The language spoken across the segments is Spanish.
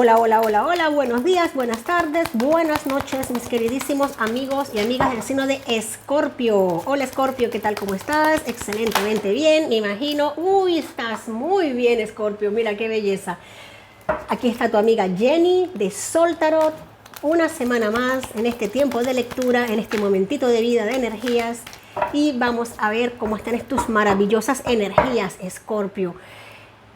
Hola, hola, hola, hola, buenos días, buenas tardes, buenas noches, mis queridísimos amigos y amigas del signo de Escorpio. Hola Escorpio, ¿qué tal? ¿Cómo estás? Excelentemente bien, me imagino. Uy, estás muy bien, Escorpio, mira qué belleza. Aquí está tu amiga Jenny de Sol Tarot. Una semana más en este tiempo de lectura, en este momentito de vida de energías. Y vamos a ver cómo están tus maravillosas energías, Escorpio.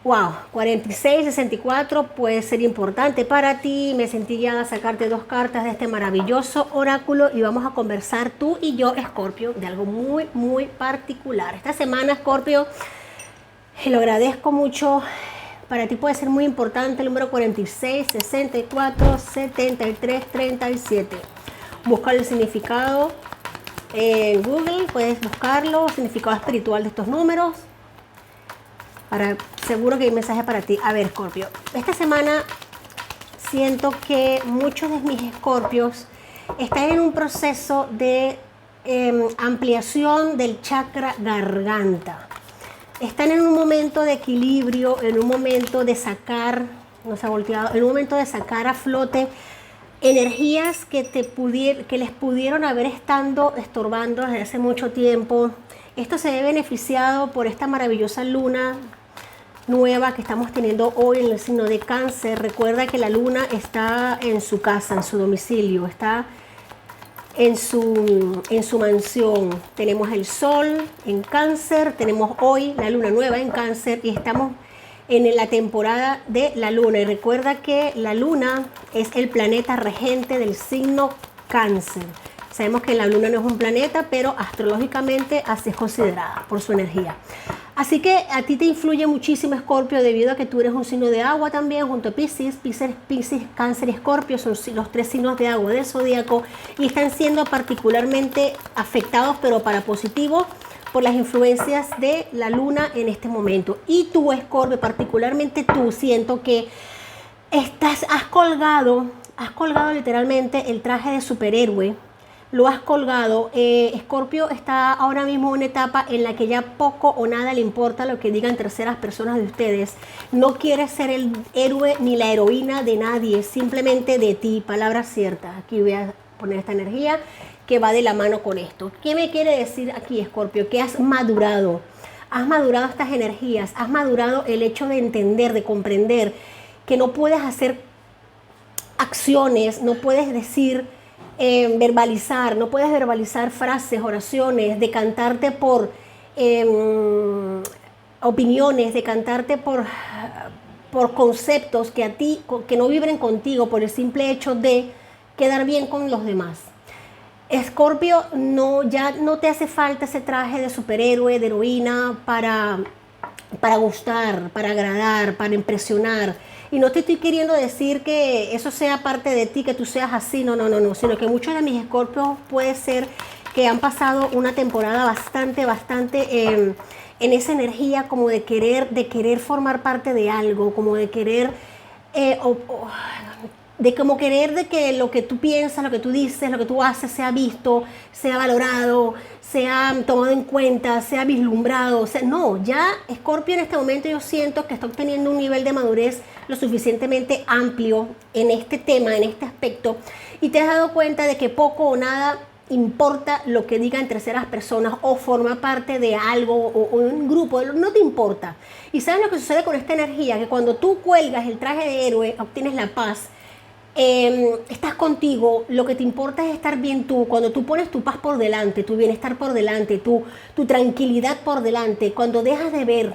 Wow, 46-64 puede ser importante para ti. Me sentí guiada a sacarte dos cartas de este maravilloso oráculo y vamos a conversar tú y yo, Escorpio, de algo muy, muy particular. Esta semana, Escorpio, lo agradezco mucho. Para ti puede ser muy importante el número 46, 64, 73, 37. Busca el significado en Google, puedes buscarlo, significado espiritual de estos números. Seguro que hay mensaje para ti. A ver, Escorpio, esta semana siento que muchos de mis escorpios están en un proceso de ampliación del chakra garganta. Están en un momento de equilibrio, en un momento de sacar, no se ha volteado, en un momento de sacar a flote energías que les pudieron haber estado estorbando desde hace mucho tiempo. Esto se ve beneficiado por esta maravillosa luna nueva que estamos teniendo hoy en el signo de Cáncer. Recuerda que la luna está en su casa, en su domicilio, está en su mansión. Tenemos el sol en Cáncer, tenemos hoy la luna nueva en Cáncer y estamos en la temporada de la luna. Y recuerda que la luna es el planeta regente del signo Cáncer. Sabemos que la luna no es un planeta, pero astrológicamente así es considerada por su energía. Así que a ti te influye muchísimo, Escorpio, debido a que tú eres un signo de agua también, junto a Piscis, Cáncer y Escorpio, son los tres signos de agua del zodíaco y están siendo particularmente afectados, pero para positivo, por las influencias de la luna en este momento. Y tú, Escorpio, particularmente tú, siento que has colgado literalmente el traje de superhéroe. Lo has colgado. Escorpio está ahora mismo en una etapa en la que ya poco o nada le importa lo que digan terceras personas de ustedes. No quiere ser el héroe ni la heroína de nadie, simplemente de ti. Palabras ciertas. Aquí voy a poner esta energía que va de la mano con esto. ¿Qué me quiere decir aquí, Escorpio? Que has madurado. Has madurado estas energías. Has madurado el hecho de entender, de comprender que no puedes hacer acciones, no puedes decir... no puedes verbalizar frases, oraciones, decantarte por opiniones, decantarte por conceptos que no vibren contigo por el simple hecho de quedar bien con los demás. Escorpio, ya no te hace falta ese traje de superhéroe, de heroína para gustar, para agradar, para impresionar. Y no te estoy queriendo decir que eso sea parte de ti, que tú seas así, no, sino que muchos de mis escorpios puede ser que han pasado una temporada bastante en esa energía como de querer formar parte de algo, como de querer, de que lo que tú piensas, lo que tú dices, lo que tú haces sea visto, sea valorado, sea tomado en cuenta, sea vislumbrado. O sea, no, ya Escorpio en este momento yo siento que está obteniendo un nivel de madurez lo suficientemente amplio en este tema, en este aspecto, y te has dado cuenta de que poco o nada importa lo que digan terceras personas o forma parte de algo o un grupo, no te importa. Y ¿sabes lo que sucede con esta energía? Que cuando tú cuelgas el traje de héroe, obtienes la paz, estás contigo, lo que te importa es estar bien tú. Cuando tú pones tu paz por delante, tu bienestar por delante, tu tranquilidad por delante, cuando dejas de ver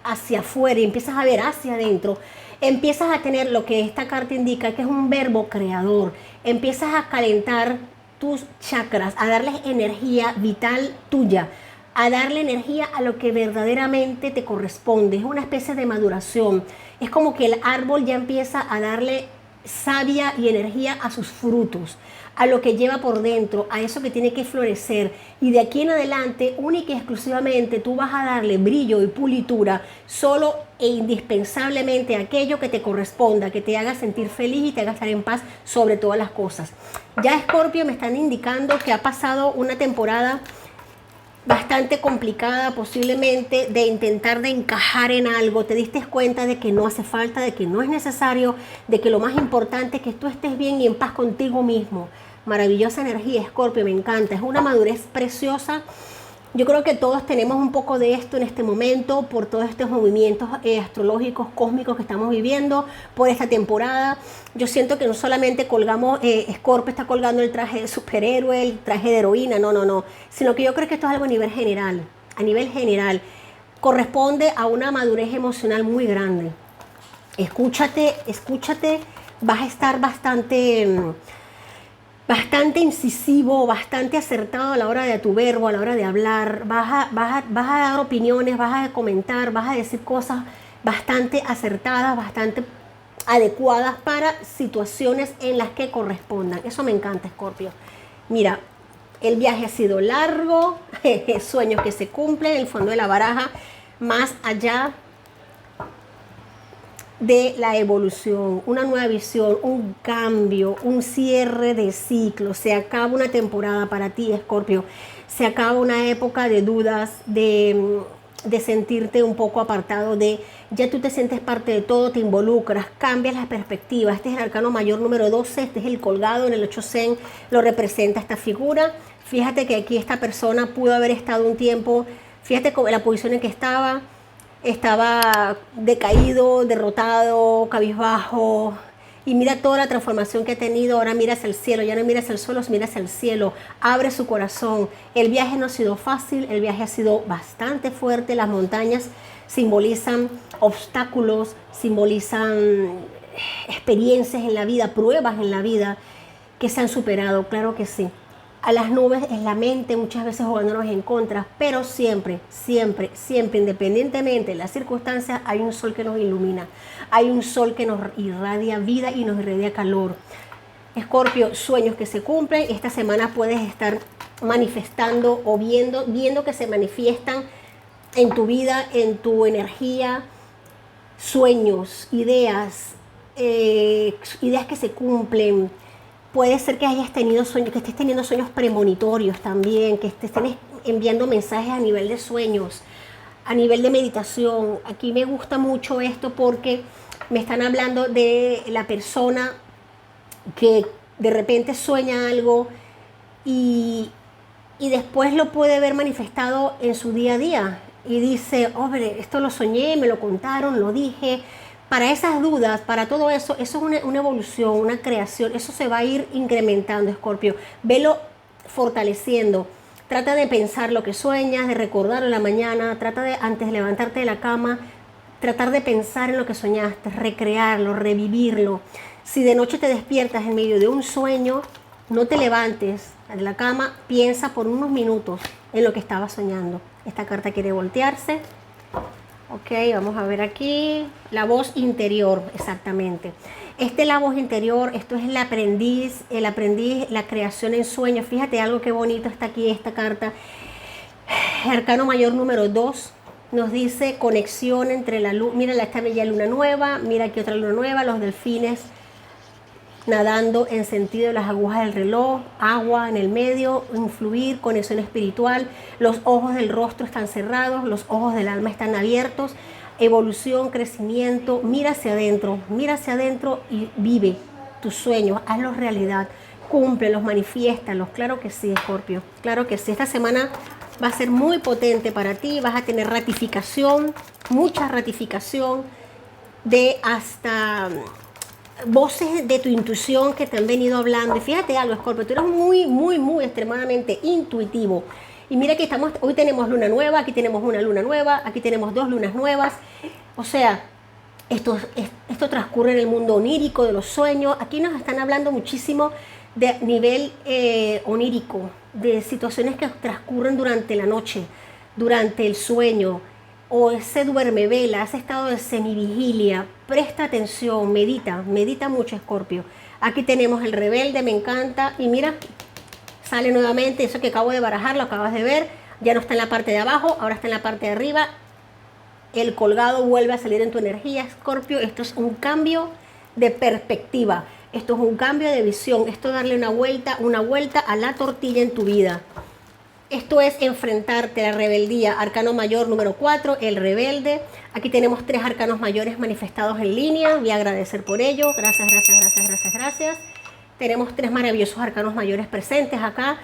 hacia afuera y empiezas a ver hacia adentro, empiezas a tener lo que esta carta indica, que es un verbo creador. Empiezas a calentar tus chakras, a darles energía vital tuya, a darle energía a lo que verdaderamente te corresponde. Es una especie de maduración. Es como que el árbol ya empieza a darle savia y energía a sus frutos, a lo que lleva por dentro, a eso que tiene que florecer, y de aquí en adelante única y exclusivamente tú vas a darle brillo y pulitura solo e indispensablemente a aquello que te corresponda, que te haga sentir feliz y te haga estar en paz sobre todas las cosas. Ya Escorpio me están indicando que ha pasado una temporada bastante complicada posiblemente de intentar de encajar en algo. Te diste cuenta de que no hace falta, de que no es necesario, de que lo más importante es que tú estés bien y en paz contigo mismo. Maravillosa energía, Escorpio, me encanta. Es una madurez preciosa. Yo creo que todos tenemos un poco de esto en este momento por todos estos movimientos astrológicos, cósmicos que estamos viviendo, por esta temporada. Yo siento que no solamente colgamos, Scorpio está colgando el traje de superhéroe, el traje de heroína, no, sino que yo creo que esto es algo a nivel general, corresponde a una madurez emocional muy grande. Escúchate, vas a estar bastante incisivo, bastante acertado a la hora de tu verbo, a la hora de hablar, vas a dar opiniones, vas a comentar, vas a decir cosas bastante acertadas, bastante adecuadas para situaciones en las que correspondan. Eso me encanta, Escorpio. Mira, el viaje ha sido largo, sueños que se cumplen, en el fondo de la baraja, más allá de la evolución, una nueva visión, un cambio, un cierre de ciclo. Se acaba una temporada para ti, Escorpio. Se acaba una época de dudas, de sentirte un poco apartado de, ya tú te sientes parte de todo, te involucras, cambias las perspectivas. Este es el arcano mayor número 12, este es el colgado en el 8 Zen, lo representa esta figura. Fíjate que aquí esta persona pudo haber estado un tiempo, fíjate la posición en que estaba decaído, derrotado, cabizbajo, y mira toda la transformación que ha tenido. Ahora mira hacia el cielo, ya no mira hacia el suelo, mira hacia el cielo, abre su corazón. El viaje no ha sido fácil, el viaje ha sido bastante fuerte. Las montañas simbolizan obstáculos, simbolizan experiencias en la vida, pruebas en la vida que se han superado, claro que sí. A las nubes es la mente muchas veces jugándonos en contra, pero siempre, independientemente de las circunstancias, hay un sol que nos ilumina, hay un sol que nos irradia vida y nos irradia calor. Escorpio, sueños que se cumplen. Esta semana puedes estar manifestando o viendo que se manifiestan en tu vida, en tu energía, sueños, ideas que se cumplen. Puede ser que hayas tenido sueños, que estés teniendo sueños premonitorios también, que te estén enviando mensajes a nivel de sueños, a nivel de meditación. Aquí me gusta mucho esto porque me están hablando de la persona que de repente sueña algo y después lo puede ver manifestado en su día a día. Y dice, hombre, esto lo soñé, me lo contaron, lo dije. Para esas dudas, para todo eso, eso es una evolución, una creación, eso se va a ir incrementando, Escorpio. Velo fortaleciendo. Trata de pensar lo que sueñas, de recordarlo en la mañana, trata de, antes de levantarte de la cama, tratar de pensar en lo que soñaste, recrearlo, revivirlo. Si de noche te despiertas en medio de un sueño, no te levantes de la cama, piensa por unos minutos en lo que estabas soñando. Esta carta quiere voltearse. Ok, vamos a ver aquí, la voz interior, exactamente. La voz interior, esto es el aprendiz, la creación en sueños. Fíjate algo que bonito está aquí esta carta. Arcano mayor número 2 nos dice conexión entre la luz. Mira, esta bella luna nueva, mira aquí otra luna nueva, los delfines nadando en sentido de las agujas del reloj, agua en el medio, influir, conexión espiritual, los ojos del rostro están cerrados, los ojos del alma están abiertos, evolución, crecimiento. Mira hacia adentro y vive tus sueños, hazlos realidad, cúmplelos, manifiéstalos. Claro que sí, Escorpio, claro que sí. Esta semana va a ser muy potente para ti, vas a tener ratificación, mucha ratificación de hasta voces de tu intuición que te han venido hablando. Y fíjate algo, Escorpio, tú eres muy extremadamente intuitivo. Y mira que hoy tenemos luna nueva, aquí tenemos una luna nueva, aquí tenemos 2 lunas nuevas. O sea, esto transcurre en el mundo onírico de los sueños. Aquí nos están hablando muchísimo de nivel onírico, de situaciones que transcurren durante la noche, durante el sueño, o ese duerme vela, ese estado de semivigilia. Presta atención, medita mucho, Escorpio. Aquí tenemos el rebelde, me encanta, y mira, sale nuevamente eso que acabo de barajar, lo acabas de ver, ya no está en la parte de abajo, ahora está en la parte de arriba. El colgado vuelve a salir en tu energía, Escorpio. Esto es un cambio de perspectiva, esto es un cambio de visión, esto es darle una vuelta a la tortilla en tu vida. Esto es enfrentarte a la rebeldía. Arcano mayor número 4, el rebelde. Aquí tenemos 3 arcanos mayores manifestados en línea. Voy a agradecer por ello. Gracias, gracias, gracias, gracias, gracias. Tenemos 3 maravillosos arcanos mayores presentes acá.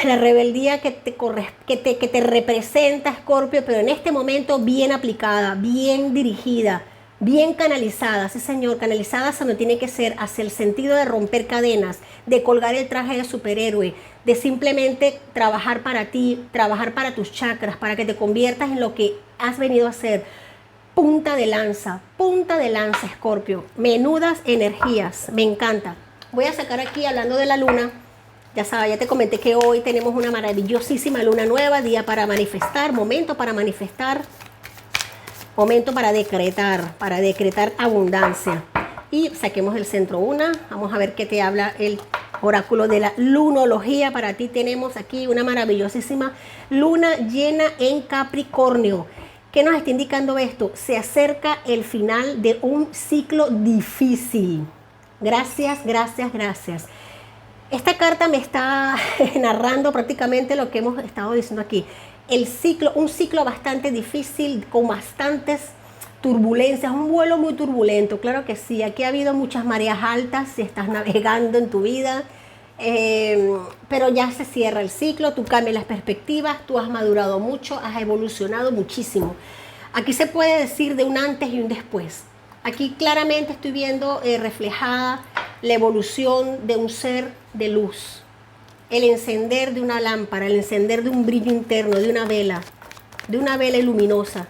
La rebeldía que te representa, Escorpio, pero en este momento bien aplicada, bien dirigida, bien canalizada. Sí, señor, canalizada hacia donde tiene que ser, hacia el sentido de romper cadenas, de colgar el traje de superhéroe, de simplemente trabajar para ti, trabajar para tus chakras, para que te conviertas en lo que has venido a ser. Punta de lanza, Escorpio. Menudas energías, me encanta. Voy a sacar aquí, hablando de la luna. Ya sabes, ya te comenté que hoy tenemos una maravillosísima luna nueva, día para manifestar, momento para manifestar, momento para decretar abundancia. Y saquemos el centro una, vamos a ver qué te habla el oráculo de la lunología. Para ti tenemos aquí una maravillosísima luna llena en Capricornio. ¿Qué nos está indicando esto? Se acerca el final de un ciclo difícil. Gracias, gracias, gracias. Esta carta me está narrando prácticamente lo que hemos estado diciendo aquí. Un ciclo bastante difícil, con bastantes turbulencias, un vuelo muy turbulento, claro que sí. Aquí ha habido muchas mareas altas, si estás navegando en tu vida, pero ya se cierra el ciclo, tú cambias las perspectivas, tú has madurado mucho, has evolucionado muchísimo. Aquí se puede decir de un antes y un después. Aquí claramente estoy viendo reflejada la evolución de un ser de luz, el encender de una lámpara, el encender de un brillo interno, de una vela luminosa.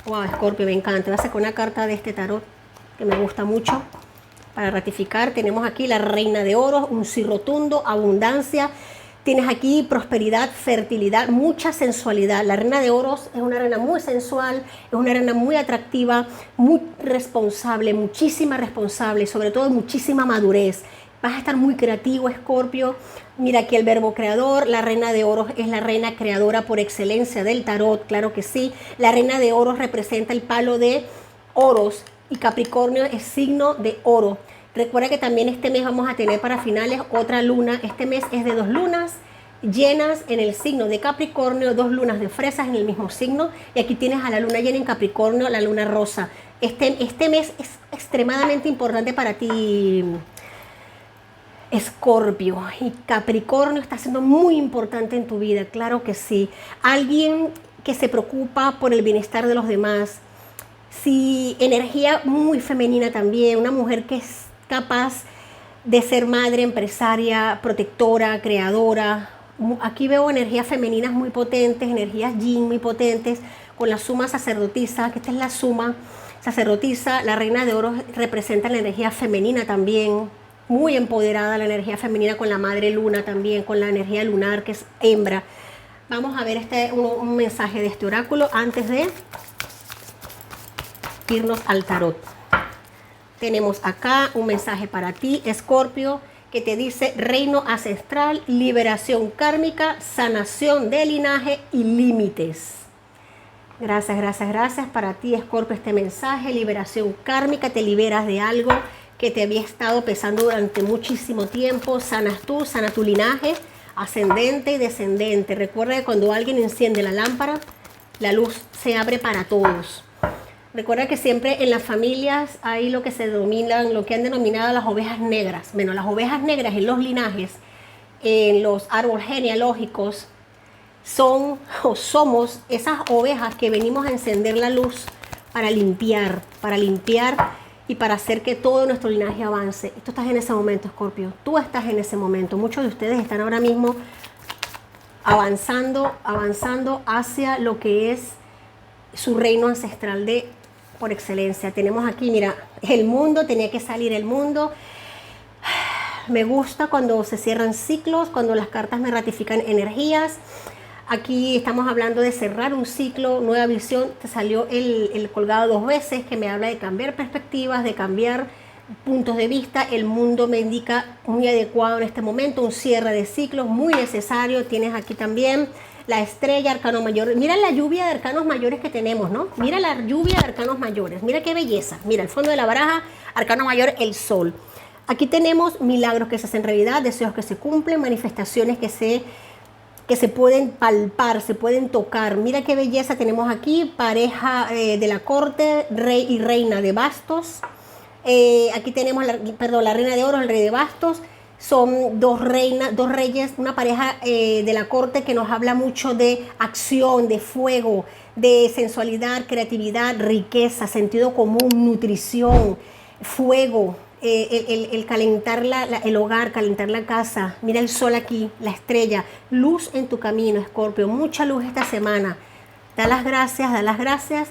Wow, Escorpio, me encanta. Voy a sacar una carta de este tarot que me gusta mucho para ratificar. Tenemos aquí la reina de oros, un sí rotundo, abundancia. Tienes aquí prosperidad, fertilidad, mucha sensualidad. La reina de oros es una reina muy sensual, es una reina muy atractiva, muy responsable, muchísima responsable, sobre todo muchísima madurez. Vas a estar muy creativo, Escorpio. Mira aquí el verbo creador. La reina de oros es la reina creadora por excelencia del tarot, claro que sí. La reina de oros representa el palo de oros y Capricornio es signo de oro. Recuerda que también este mes vamos a tener para finales otra luna. Este mes es de 2 lunas llenas en el signo de Capricornio, 2 lunas de fresas en el mismo signo. Y aquí tienes a la luna llena en Capricornio, la luna rosa. Este mes es extremadamente importante para ti, Escorpio, y Capricornio está siendo muy importante en tu vida, claro que sí. Alguien que se preocupa por el bienestar de los demás. Sí, energía muy femenina también, una mujer que es capaz de ser madre, empresaria, protectora, creadora. Aquí veo energías femeninas muy potentes, energías yin muy potentes, con la suma sacerdotisa, que esta es la suma sacerdotisa. La reina de oros representa la energía femenina también, muy empoderada la energía femenina, con la madre luna también, con la energía lunar que es hembra. Vamos a ver un mensaje de este oráculo antes de irnos al tarot. Tenemos acá un mensaje para ti, Escorpio, que te dice reino ancestral, liberación kármica, sanación de linaje y límites. Gracias, gracias, gracias. Para ti, Escorpio, este mensaje, liberación kármica, te liberas de algo que te había estado pesando durante muchísimo tiempo. Sanas tú, sana tu linaje, ascendente y descendente. Recuerda que cuando alguien enciende la lámpara, la luz se abre para todos. Recuerda que siempre en las familias hay lo que han denominado las ovejas negras. Bueno, las ovejas negras en los linajes, en los árboles genealógicos, somos esas ovejas que venimos a encender la luz para limpiar y para hacer que todo nuestro linaje avance. Tú estás en ese momento, Escorpio. Tú estás en ese momento. Muchos de ustedes están ahora mismo avanzando hacia lo que es su reino ancestral por excelencia. Tenemos aquí, mira, el mundo, tenía que salir el mundo. Me gusta cuando se cierran ciclos, cuando las cartas me ratifican energías. Aquí estamos hablando de cerrar un ciclo, nueva visión. Te salió el colgado 2 veces, que me habla de cambiar perspectivas, de cambiar puntos de vista. El mundo me indica muy adecuado en este momento, un cierre de ciclos muy necesario. Tienes aquí también la estrella, arcano mayor. Mira la lluvia de arcanos mayores que tenemos, ¿no? Mira la lluvia de arcanos mayores. Mira qué belleza. Mira el fondo de la baraja, arcano mayor, el sol. Aquí tenemos milagros que se hacen realidad, deseos que se cumplen, manifestaciones que que se pueden palpar, se pueden tocar. Mira qué belleza tenemos aquí, pareja de la corte, rey y reina de bastos. Aquí tenemos, la reina de oro, el rey de bastos. Son dos reinas, dos reyes, una pareja de la corte que nos habla mucho de acción, de fuego, de sensualidad, creatividad, riqueza, sentido común, nutrición, fuego. El calentar el hogar, calentar la casa. Mira el sol aquí, la estrella, luz en tu camino, Escorpio, mucha luz esta semana. Da las gracias, da las gracias.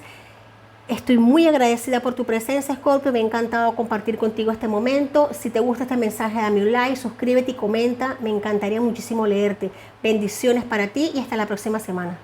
Estoy muy agradecida por tu presencia, Escorpio. Me ha encantado compartir contigo este momento. Si te gusta este mensaje, dame un like, suscríbete y comenta. Me encantaría muchísimo leerte. Bendiciones para ti y hasta la próxima semana.